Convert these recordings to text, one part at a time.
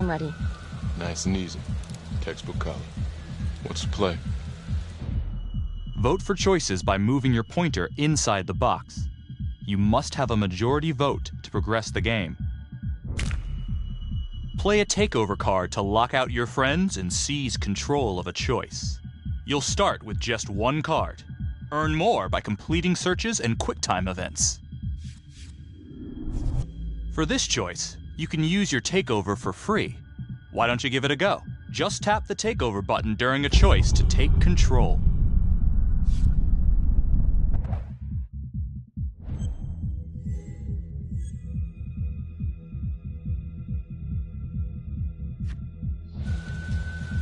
I'm ready. Nice and easy. Textbook color. What's the play? Vote for choices by moving your pointer inside the box. You must have a majority vote to progress the game. Play a takeover card to lock out your friends and seize control of a choice. You'll start with just one card. Earn more by completing searches and QuickTime events. For this choice, you can use your takeover for free. Why don't you give it a go? Just tap the takeover button during a choice to take control.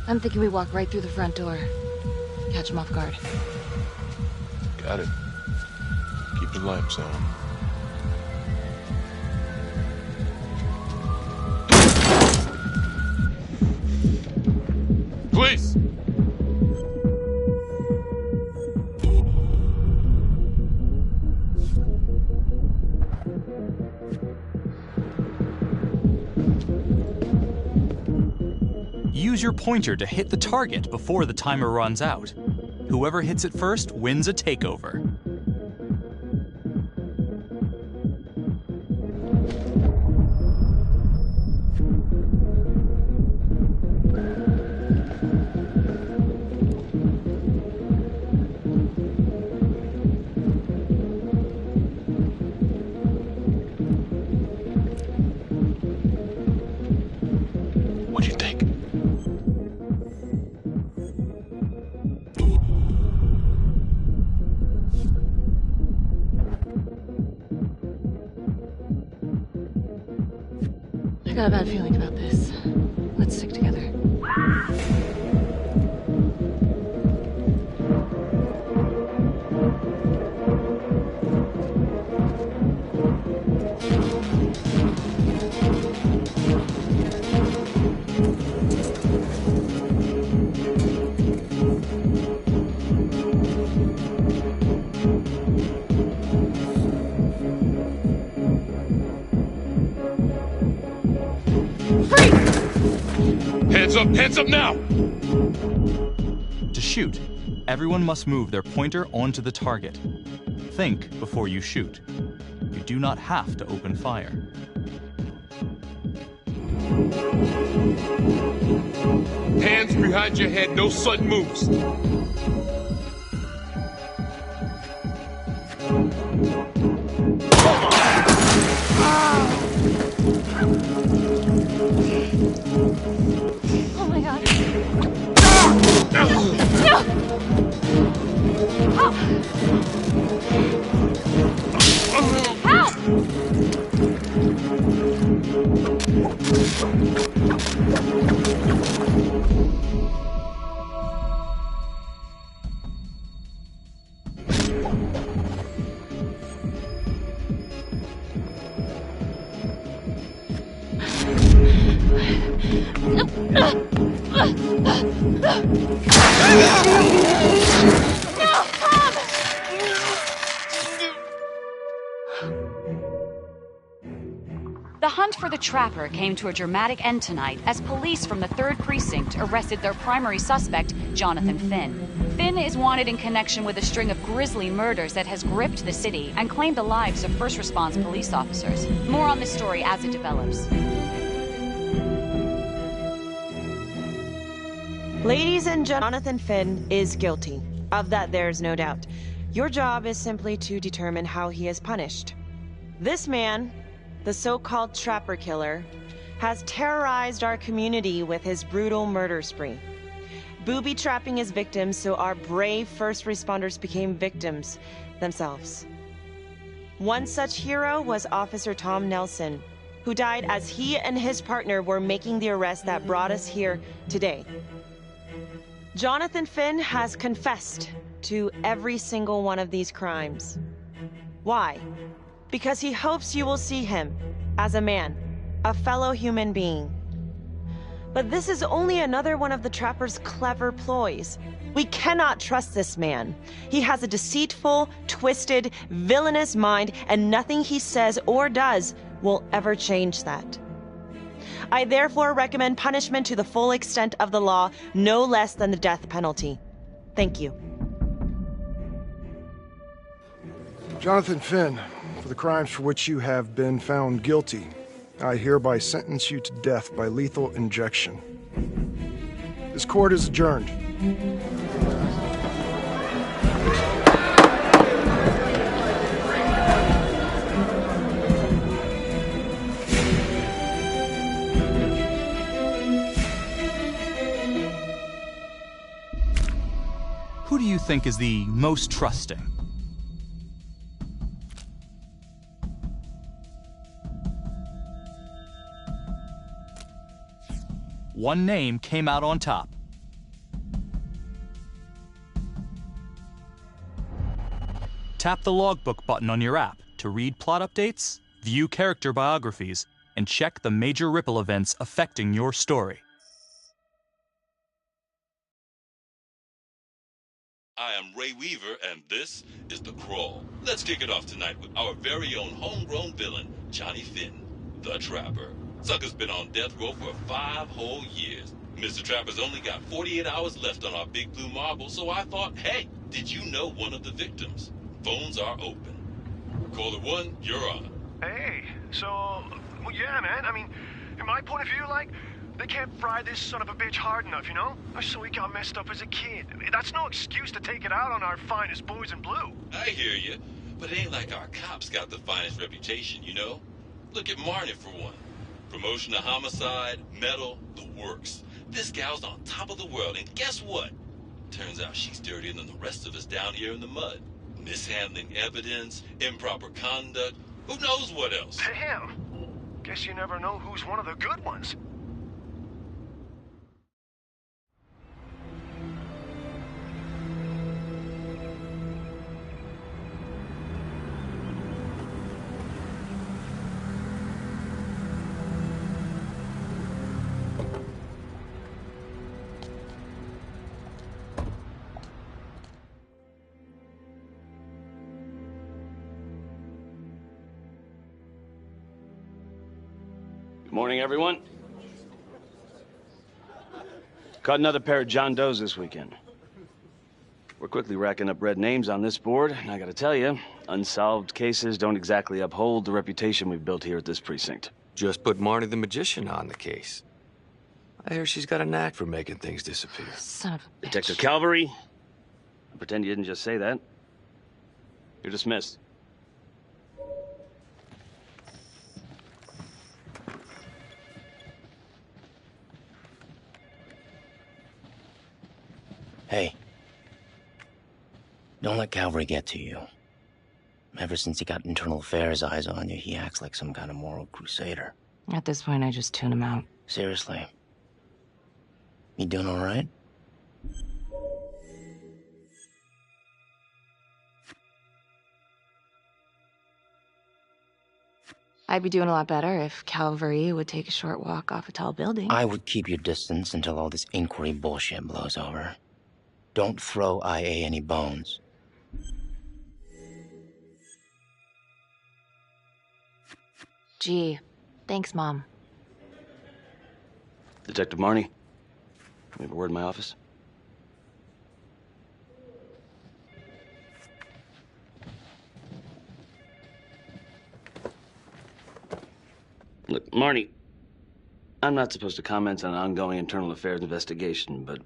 I'm thinking we walk right through the front door. Catch him off guard. Got it. Keep the lights on. Police! Use your pointer to hit the target before the timer runs out. Whoever hits it first wins a takeover. What'd you think? I got a bad feeling about this. Let's stick together. Hands up now! To shoot, everyone must move their pointer onto the target. Think before you shoot. You do not have to open fire. Hands behind your head, no sudden moves. Oh my god. The hunt for the Trapper came to a dramatic end tonight as police from the 3rd Precinct arrested their primary suspect, Jonathan Finn. Finn is wanted in connection with a string of grisly murders that has gripped the city and claimed the lives of first response police officers. More on this story as it develops. Ladies and gentlemen, Jonathan Finn is guilty. Of that, there's no doubt. Your job is simply to determine how he is punished. This man, the so-called Trapper Killer, has terrorized our community with his brutal murder spree. Booby-trapping his victims so our brave first responders became victims themselves. One such hero was Officer Tom Nelson, who died as he and his partner were making the arrest that brought us here today. Jonathan Finn has confessed to every single one of these crimes. Why? Because he hopes you will see him as a man, a fellow human being. But this is only another one of the Trapper's clever ploys. We cannot trust this man. He has a deceitful, twisted, villainous mind, and nothing he says or does will ever change that. I therefore recommend punishment to the full extent of the law, no less than the death penalty. Thank you. Jonathan Finn, for the crimes for which you have been found guilty, I hereby sentence you to death by lethal injection. This court is adjourned. Who do you think is the most trusting? One name came out on top. Tap the logbook button on your app to read plot updates, view character biographies, and check the major ripple events affecting your story. I am Ray Weaver, and this is The Crawl. Let's kick it off tonight with our very own homegrown villain, Johnny Finn, the Trapper. Sucker's been on death row for 5 whole years. Mr. Trapper's only got 48 hours left on our big blue marble, so I thought, hey, did you know one of the victims? Phones are open. Caller 1, you're on. Hey, so, well, yeah, man, I mean, in my point of view, like, they can't fry this son of a bitch hard enough, you know? So he got messed up as a kid. That's no excuse to take it out on our finest boys in blue. I hear you, but it ain't like our cops got the finest reputation, you know? Look at Marnie for one. Promotion to homicide, medal, the works. This gal's on top of the world, and guess what? Turns out she's dirtier than the rest of us down here in the mud. Mishandling evidence, improper conduct, who knows what else? Damn. Guess you never know who's one of the good ones. Morning, everyone. Caught another pair of John Does this weekend. We're quickly racking up red names on this board, and I gotta tell you, unsolved cases don't exactly uphold the reputation we've built here at this precinct. Just put Marty the Magician on the case. I hear she's got a knack for making things disappear. Son of a bitch. Detective Calvary, I pretend you didn't just say that. You're dismissed. Hey, don't let Calvary get to you. Ever since he got internal affairs eyes on you, he acts like some kind of moral crusader. At this point, I just tune him out. Seriously. You doing all right? I'd be doing a lot better if Calvary would take a short walk off a tall building. I would keep your distance until all this inquiry bullshit blows over. Don't throw IA any bones. Gee, thanks, Mom. Detective Marnie, we have a word in my office. Look, Marnie, I'm not supposed to comment on an ongoing internal affairs investigation, but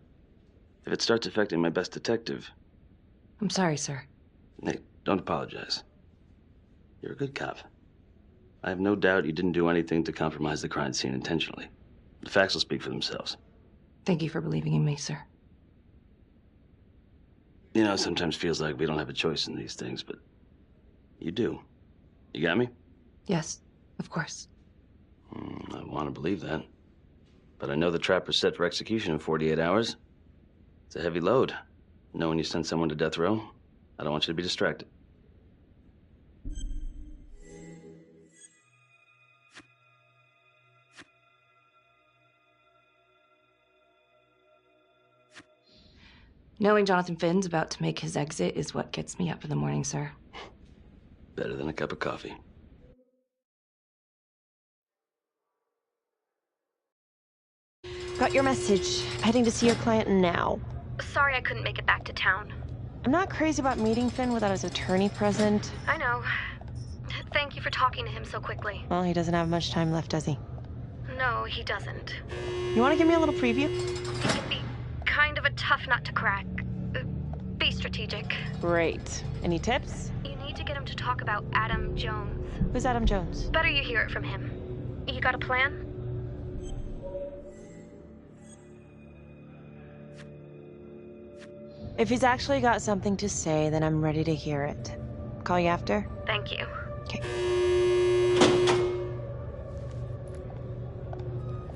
if it starts affecting my best detective... I'm sorry, sir. Hey, don't apologize. You're a good cop. I have no doubt you didn't do anything to compromise the crime scene intentionally. The facts will speak for themselves. Thank you for believing in me, sir. You know, it sometimes feels like we don't have a choice in these things, but you do. You got me? Yes, of course. I want to believe that. But I know the Trapper's set for execution in 48 hours. It's a heavy load. Knowing you send someone to death row, I don't want you to be distracted. Knowing Jonathan Finn's about to make his exit is what gets me up in the morning, sir. Better than a cup of coffee. Got your message. Heading to see your client now. Sorry I couldn't make it back to town. I'm not crazy about meeting Finn without his attorney present. I know. Thank you for talking to him so quickly. Well, he doesn't have much time left, does he? No, he doesn't. You want to give me a little preview? He can be kind of a tough nut to crack. Be strategic. Great. Any tips? You need to get him to talk about Adam Jones. Who's Adam Jones? Better you hear it from him. You got a plan? If he's actually got something to say, then I'm ready to hear it. Call you after? Thank you. Okay.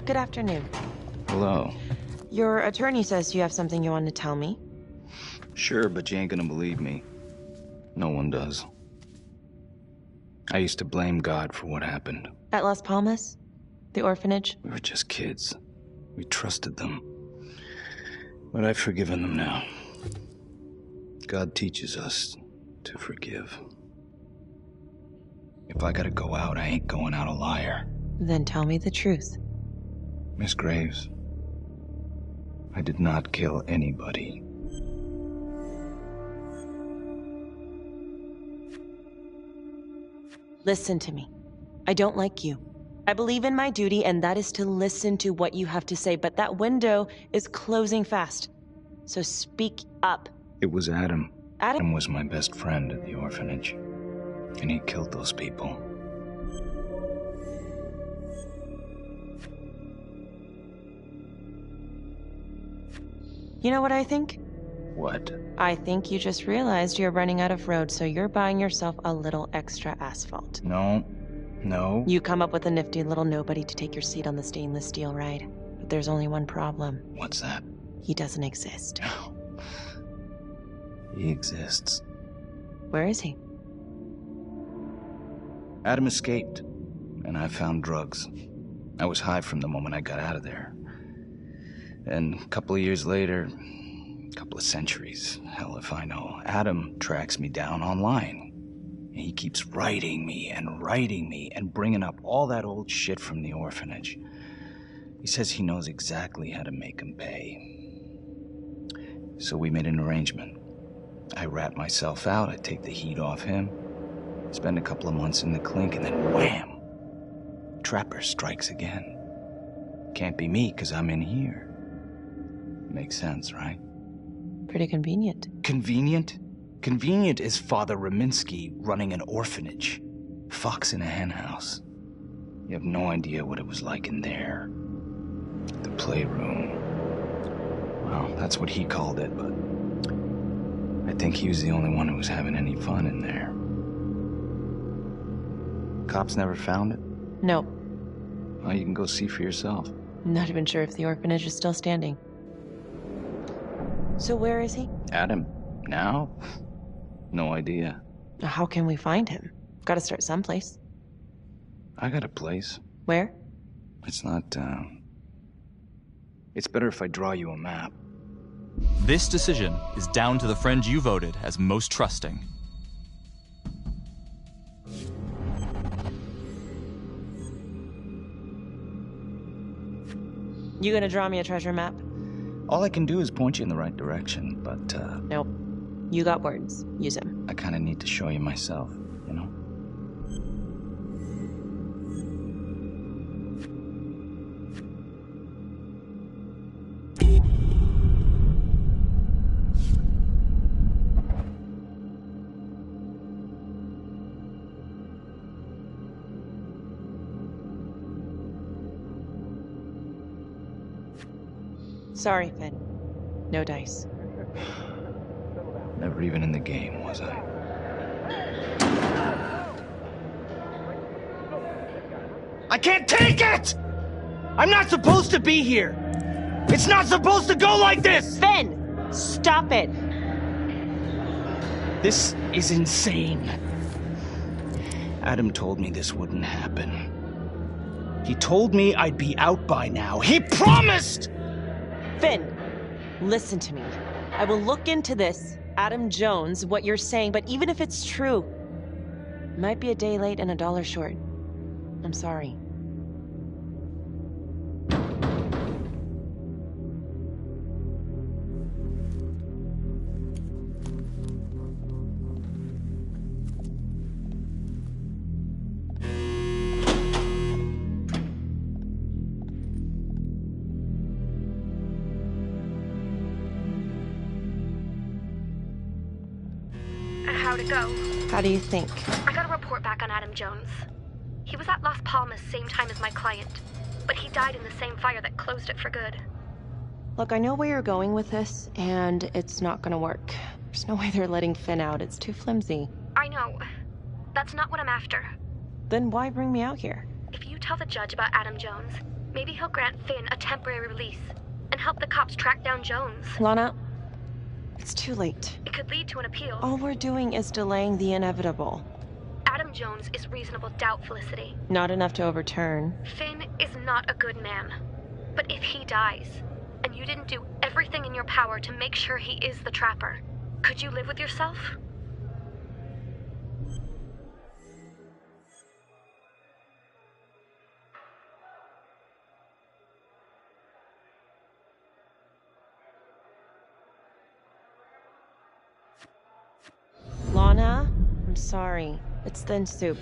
Good afternoon. Hello. Your attorney says you have something you want to tell me. Sure, but you ain't gonna believe me. No one does. I used to blame God for what happened. At Las Palmas? The orphanage? We were just kids. We trusted them. But I've forgiven them now. God teaches us to forgive. If I gotta go out, I ain't going out a liar. Then tell me the truth. Miss Graves, I did not kill anybody. Listen to me. I don't like you. I believe in my duty, and that is to listen to what you have to say, but that window is closing fast. So speak up. It was Adam. Adam? Adam was my best friend at the orphanage, and he killed those people. You know what I think? What? I think you just realized you're running out of road, so you're buying yourself a little extra asphalt. No. You come up with a nifty little nobody to take your seat on the stainless steel ride. But there's only one problem. What's that? He doesn't exist. He exists. Where is he? Adam escaped, and I found drugs. I was high from the moment I got out of there. And a couple of years later, a couple of centuries, hell if I know, Adam tracks me down online. And he keeps writing me and bringing up all that old shit from the orphanage. He says he knows exactly how to make him pay. So we made an arrangement. I rat myself out, I take the heat off him, spend a couple of months in the clink, and then wham! Trapper strikes again. Can't be me, 'cause I'm in here. Makes sense, right? Pretty convenient. Convenient? Convenient is Father Raminsky running an orphanage. Fox in a henhouse. You have no idea what it was like in there. The playroom. Well, that's what he called it, but I think he was the only one who was having any fun in there. Cops never found it? Nope. Well, you can go see for yourself. Not even sure if the orphanage is still standing. So where is he? Adam? Now? No idea. How can we find him? Gotta start someplace. I got a place. Where? It's not, It's better if I draw you a map. This decision is down to the friend you voted as most trusting. You gonna draw me a treasure map? All I can do is point you in the right direction, but, Nope. You got words. Use them. I kinda need to show you myself, you know? Sorry, Finn. No dice. Never even in the game, was I? I can't take it! I'm not supposed to be here! It's not supposed to go like this! Finn! Stop it! This is insane. Adam told me this wouldn't happen. He told me I'd be out by now. He promised! Finn, listen to me. I will look into this, Adam Jones, what you're saying, but even if it's true, it might be a day late and $1 short. I'm sorry. How'd it go? How do you think? I got a report back on Adam Jones. He was at Las Palmas same time as my client, but he died in the same fire that closed it for good. Look, I know where you're going with this, and it's not gonna work. There's no way they're letting Finn out. It's too flimsy. I know. That's not what I'm after. Then why bring me out here? If you tell the judge about Adam Jones, maybe he'll grant Finn a temporary release and help the cops track down Jones. Lana, it's too late. It could lead to an appeal. All we're doing is delaying the inevitable. Adam Jones is reasonable doubt, Felicity. Not enough to overturn. Finn is not a good man. But if he dies, and you didn't do everything in your power to make sure he is the trapper, could you live with yourself? Lana, I'm sorry. It's thin soup.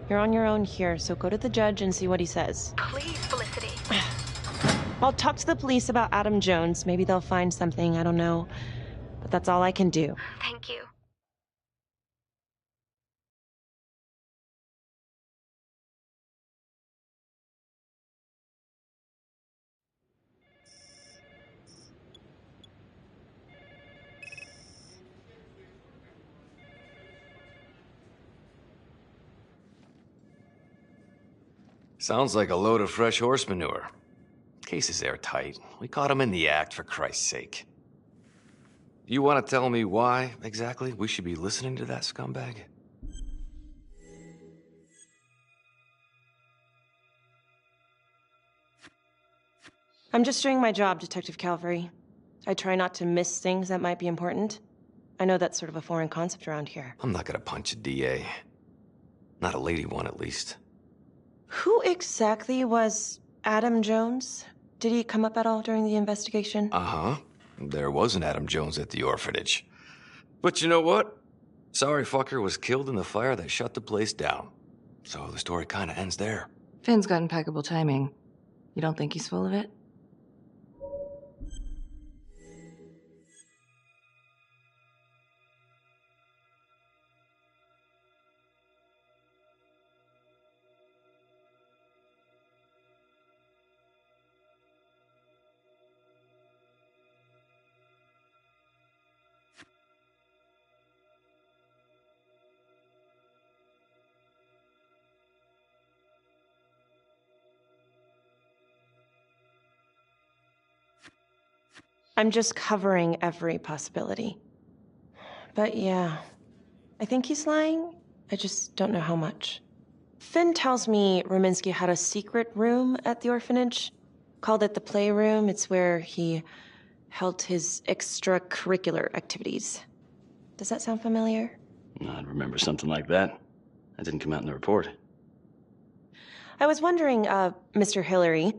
You're on your own here, so go to the judge and see what he says. Please, Felicity. I'll talk to the police about Adam Jones. Maybe they'll find something, I don't know. But that's all I can do. Thank you. Sounds like a load of fresh horse manure. Case is airtight. We caught him in the act, for Christ's sake. You want to tell me why, exactly, we should be listening to that scumbag? I'm just doing my job, Detective Calvary. I try not to miss things that might be important. I know that's sort of a foreign concept around here. I'm not gonna punch a DA. Not a lady one, at least. Who exactly was Adam Jones? Did he come up at all during the investigation? Uh-huh. There was an Adam Jones at the orphanage. But you know what? Sorry fucker was killed in the fire that shut the place down. So the story kind of ends there. Finn's got impeccable timing. You don't think he's full of it? I'm just covering every possibility. But yeah, I think he's lying. I just don't know how much. Finn tells me Rominsky had a secret room at the orphanage. Called it the playroom. It's where he held his extracurricular activities. Does that sound familiar? I remember something like that. That didn't come out in the report. I was wondering, Mr. Hillary,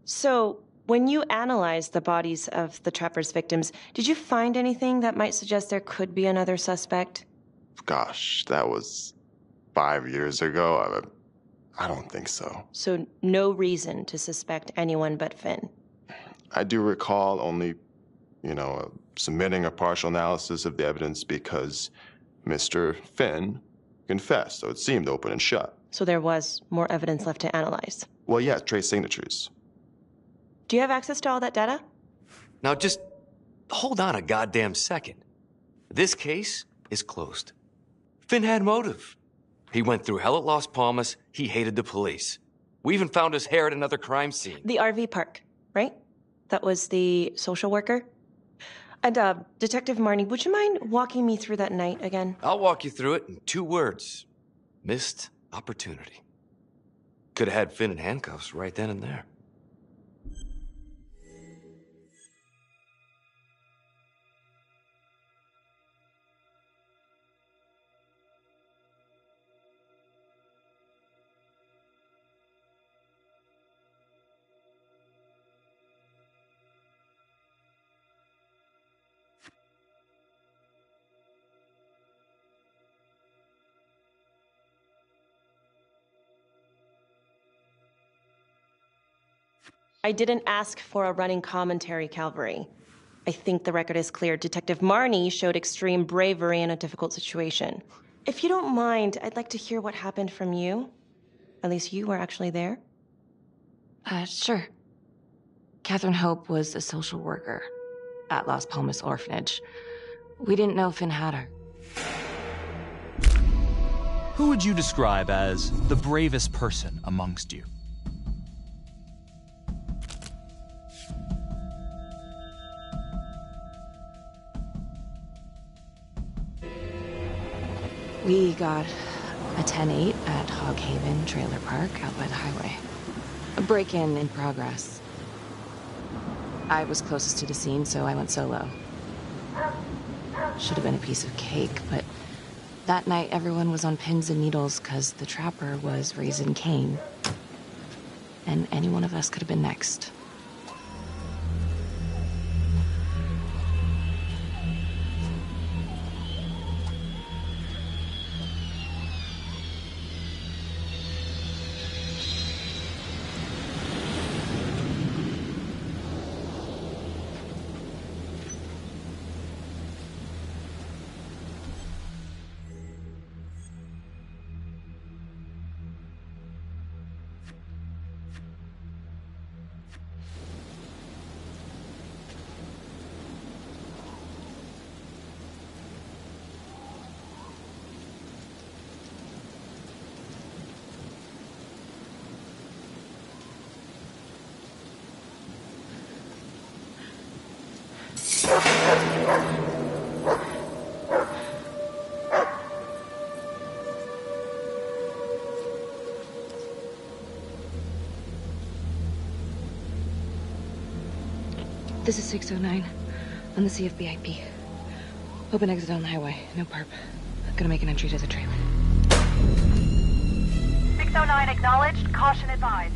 so when you analyzed the bodies of the trapper's victims, did you find anything that might suggest there could be another suspect? Gosh, that was 5 years ago. I don't think so. So no reason to suspect anyone but Finn? I do recall only, submitting a partial analysis of the evidence because Mr. Finn confessed, so it seemed open and shut. So there was more evidence left to analyze? Well, yeah, trace signatures. Do you have access to all that data? Now just hold on a goddamn second. This case is closed. Finn had motive. He went through hell at Las Palmas. He hated the police. We even found his hair at another crime scene. The RV park, right? That was the social worker? And, Detective Marnie, would you mind walking me through that night again? I'll walk you through it in 2 words. Missed opportunity. Could have had Finn in handcuffs right then and there. I didn't ask for a running commentary, Calvary. I think the record is clear. Detective Marnie showed extreme bravery in a difficult situation. If you don't mind, I'd like to hear what happened from you. At least you were actually there. Sure. Catherine Hope was a social worker at Las Palmas Orphanage. We didn't know Finn had her. Who would you describe as the bravest person amongst you? We got a 10-8 at Hog Haven Trailer Park out by the highway. A break-in in progress. I was closest to the scene, so I went solo. Should have been a piece of cake, but that night everyone was on pins and needles because the trapper was raising Cain. And any one of us could have been next. This is 609 on the CFBIP. Open exit on the highway, no perp. Gonna make an entry to the trailer. 609 acknowledged, caution advised.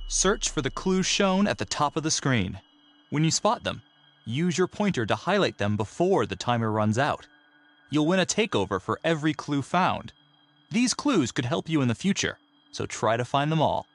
Search for the clues shown at the top of the screen. When you spot them, use your pointer to highlight them before the timer runs out. You'll win a takeover for every clue found. These clues could help you in the future, so try to find them all.